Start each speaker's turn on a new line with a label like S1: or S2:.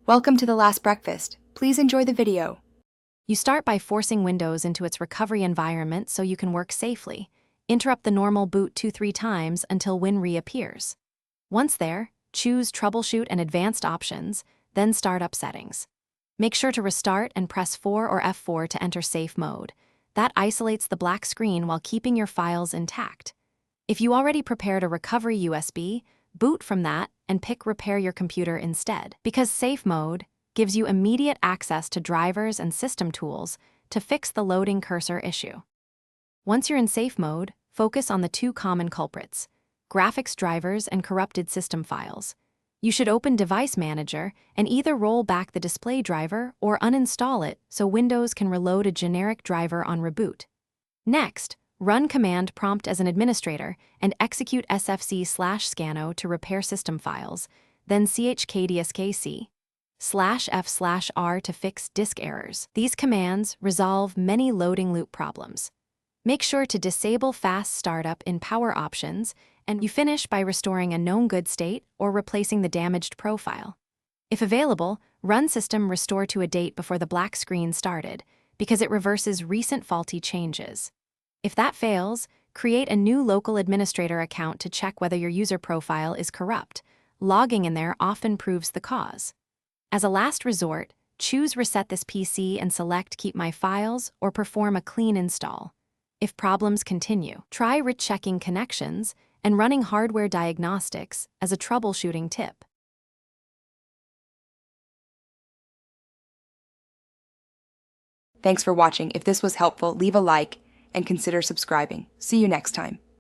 S1: Welcome to the last breakfast. Please enjoy the video.
S2: You start by forcing Windows into its recovery environment so you can work safely. Interrupt the normal boot 2-3 times until Win reappears. Once there, choose Troubleshoot and Advanced Options, then Startup Settings. Make sure to restart and press 4 or F4 to enter safe mode. That isolates the black screen while keeping your files intact. If you already prepared a recovery USB, boot from that and pick Repair Your Computer instead, because Safe Mode gives you immediate access to drivers and system tools to fix the loading cursor issue. Once you're in safe mode, focus on the two common culprits: graphics drivers and corrupted system files. You should open Device Manager and either roll back the display driver or uninstall it so Windows can reload a generic driver on reboot. Next, run Command Prompt as an administrator and execute sfc/scanno to repair system files, then chkdskc/f/r to fix disk errors. These commands resolve many loading loop problems. Make sure to disable fast startup in Power Options, and you finish by restoring a known good state or replacing the damaged profile. If available, run System Restore to a date before the black screen started, because it reverses recent faulty changes. If that fails, create a new local administrator account to check whether your user profile is corrupt. Logging in there often proves the cause. As a last resort, choose Reset this PC and select Keep My Files or perform a clean install. If problems continue, try rechecking connections and running hardware diagnostics as a troubleshooting tip.
S1: Thanks for watching. If this was helpful, leave a like and consider subscribing. See you next time.